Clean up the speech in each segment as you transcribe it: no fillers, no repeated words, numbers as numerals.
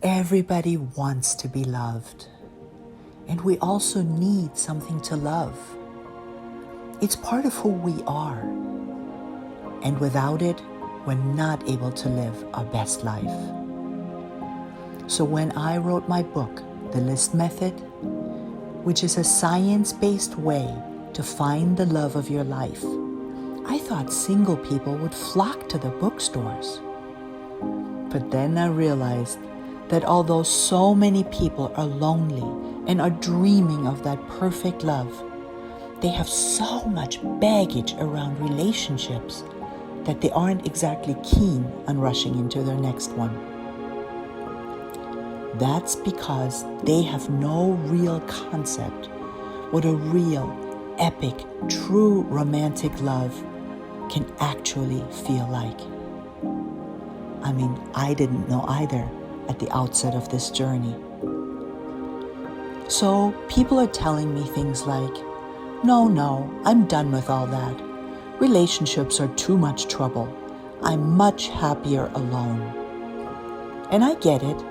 Everybody wants to be loved, and we also need something to love. It's part of who we are, and without it, we're not able to live our best life. So when I wrote my book, The List Method, which is a science-based way to find the love of your life, I thought single people would flock to the bookstores. But then I realized that although so many people are lonely and are dreaming of that perfect love, they have so much baggage around relationships that they aren't exactly keen on rushing into their next one. That's because they have no real concept what a real, epic, true romantic love can actually feel like. I mean, I didn't know either at the outset of this journey. So people are telling me things like, no, I'm done with all that. Relationships are too much trouble. I'm much happier alone. And I get it,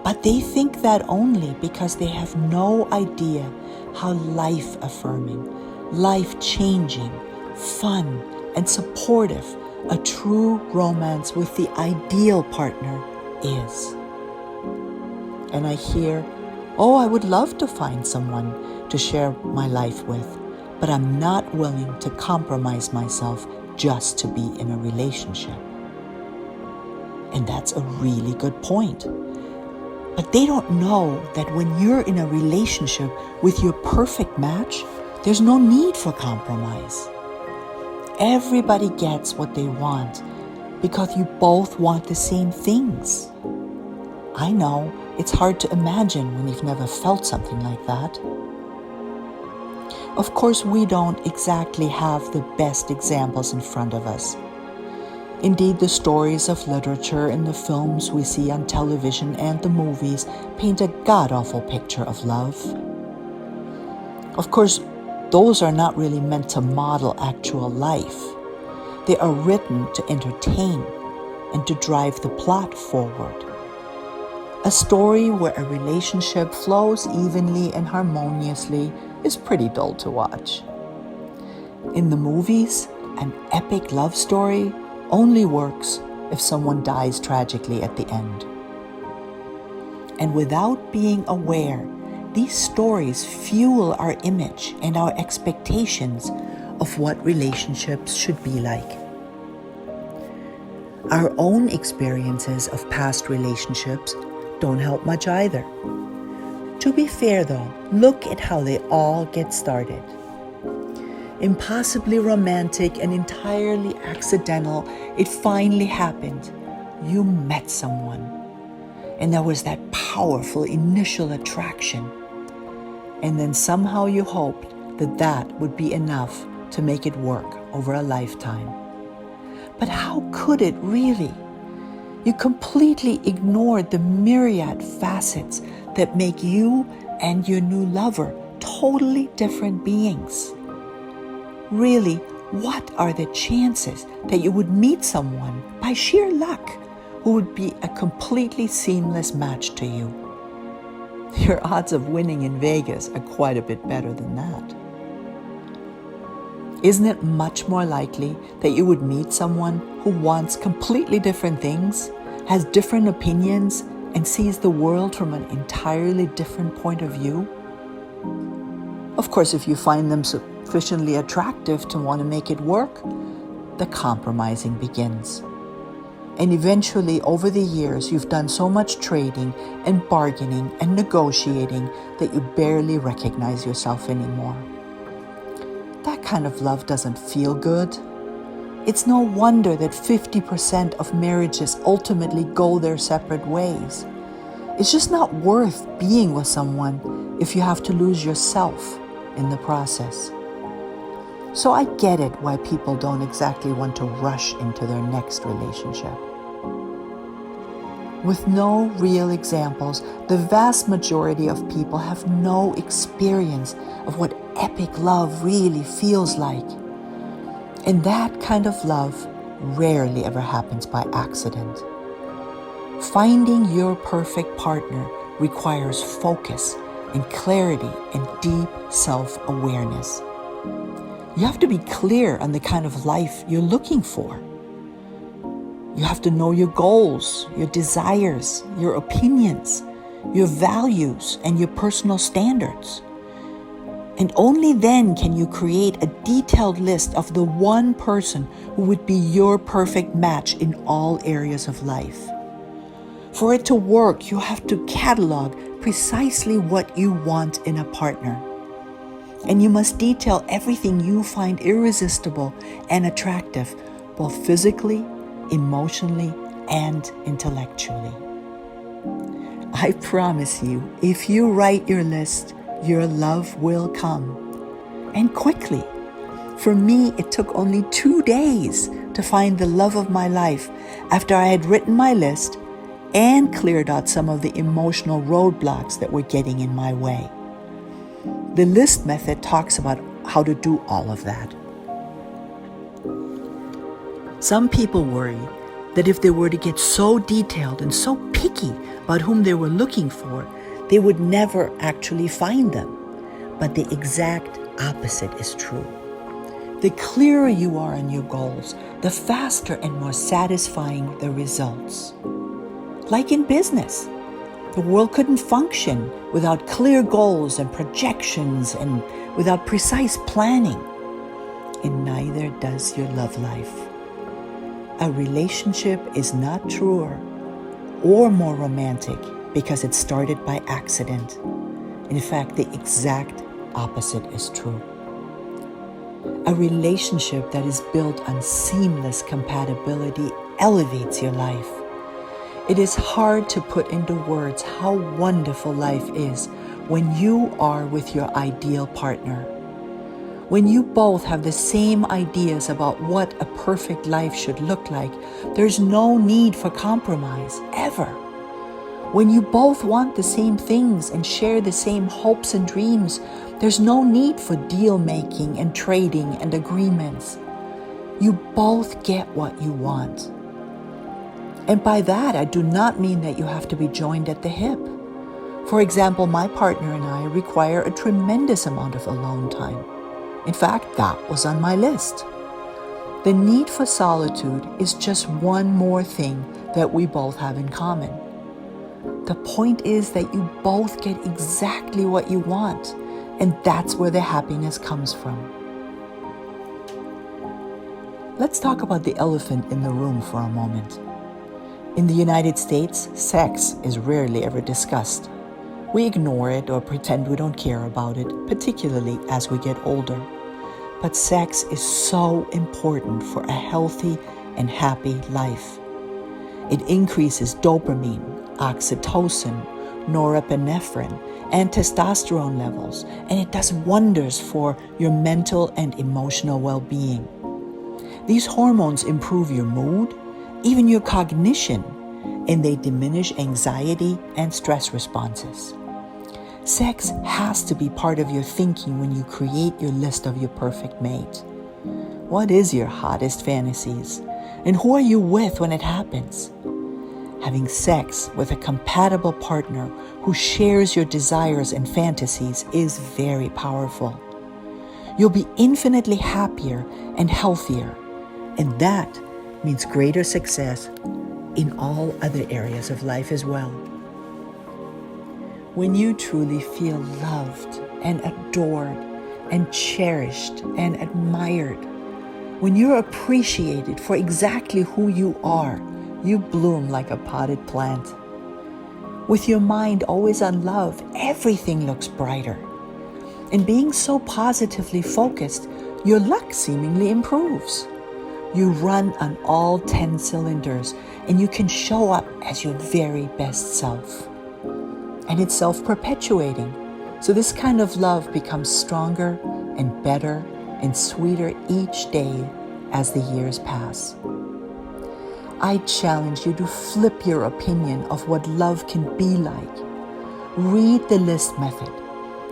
but they think that only because they have no idea how life-affirming, life-changing, fun, and supportive a true romance with the ideal partner is. And I hear, I would love to find someone to share my life with, but I'm not willing to compromise myself just to be in a relationship. And that's a really good point. But they don't know that when you're in a relationship with your perfect match, there's no need for compromise. Everybody gets what they want because you both want the same things. I know, it's hard to imagine when you've never felt something like that. Of course, we don't exactly have the best examples in front of us. Indeed, the stories of literature and the films we see on television and the movies paint a god-awful picture of love. Of course, those are not really meant to model actual life. They are written to entertain and to drive the plot forward. A story where a relationship flows evenly and harmoniously is pretty dull to watch. In the movies, an epic love story only works if someone dies tragically at the end. And without being aware, these stories fuel our image and our expectations of what relationships should be like. Our own experiences of past relationships don't help much either. To be fair though, look at how they all get started. Impossibly romantic and entirely accidental, it finally happened. You met someone, and there was that powerful initial attraction. And then somehow you hoped that that would be enough to make it work over a lifetime. But how could it really? You completely ignored the myriad facets that make you and your new lover totally different beings. Really, what are the chances that you would meet someone by sheer luck who would be a completely seamless match to you? Your odds of winning in Vegas are quite a bit better than that. Isn't it much more likely that you would meet someone who wants completely different things, has different opinions, and sees the world from an entirely different point of view? Of course, if you find them sufficiently attractive to want to make it work, the compromising begins. And eventually, over the years, you've done so much trading and bargaining and negotiating that you barely recognize yourself anymore. That kind of love doesn't feel good. It's no wonder that 50% of marriages ultimately go their separate ways. It's just not worth being with someone if you have to lose yourself in the process. So I get it why people don't exactly want to rush into their next relationship. With no real examples, the vast majority of people have no experience of what epic love really feels like. And that kind of love rarely ever happens by accident. Finding your perfect partner requires focus and clarity and deep self-awareness. You have to be clear on the kind of life you're looking for. You have to know your goals, your desires, your opinions, your values, and your personal standards. And only then can you create a detailed list of the one person who would be your perfect match in all areas of life. For it to work, you have to catalog precisely what you want in a partner. And you must detail everything you find irresistible and attractive, both physically, emotionally, and intellectually. I promise you, if you write your list, your love will come. And quickly. For me, it took only 2 days to find the love of my life after I had written my list and cleared out some of the emotional roadblocks that were getting in my way. The list method talks about how to do all of that. Some people worry that if they were to get so detailed and so picky about whom they were looking for, they would never actually find them. But the exact opposite is true. The clearer you are on your goals, the faster and more satisfying the results. Like in business, the world couldn't function without clear goals and projections and without precise planning. And neither does your love life. A relationship is not truer or more romantic because it started by accident. In fact, the exact opposite is true. A relationship that is built on seamless compatibility elevates your life. It is hard to put into words how wonderful life is when you are with your ideal partner. When you both have the same ideas about what a perfect life should look like, there's no need for compromise, ever. When you both want the same things and share the same hopes and dreams, there's no need for deal making and trading and agreements. You both get what you want. And by that, I do not mean that you have to be joined at the hip. For example, my partner and I require a tremendous amount of alone time. In fact, that was on my list. The need for solitude is just one more thing that we both have in common. The point is that you both get exactly what you want, and that's where the happiness comes from. Let's talk about the elephant in the room for a moment. In the United States, sex is rarely ever discussed. We ignore it or pretend we don't care about it, particularly as we get older. But sex is so important for a healthy and happy life. It increases dopamine, oxytocin, norepinephrine, and testosterone levels, and it does wonders for your mental and emotional well-being. These hormones improve your mood, even your cognition, and they diminish anxiety and stress responses. Sex has to be part of your thinking when you create your list of your perfect mate. What is your hottest fantasies? And who are you with when it happens? Having sex with a compatible partner who shares your desires and fantasies is very powerful. You'll be infinitely happier and healthier, and that means greater success in all other areas of life as well. When you truly feel loved and adored and cherished and admired, when you're appreciated for exactly who you are, you bloom like a potted plant. With your mind always on love, everything looks brighter. And being so positively focused, your luck seemingly improves. You run on all 10 cylinders, and you can show up as your very best self. And it's self-perpetuating. So this kind of love becomes stronger and better and sweeter each day as the years pass. I challenge you to flip your opinion of what love can be like. Read the list method.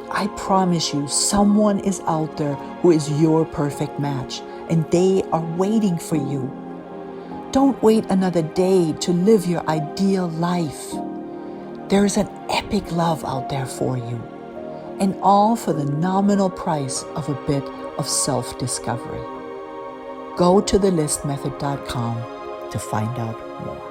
I promise you, someone is out there who is your perfect match, and they are waiting for you. Don't wait another day to live your ideal life. There is an epic love out there for you, and all for the nominal price of a bit of self-discovery. Go to thelistmethod.com to find out more.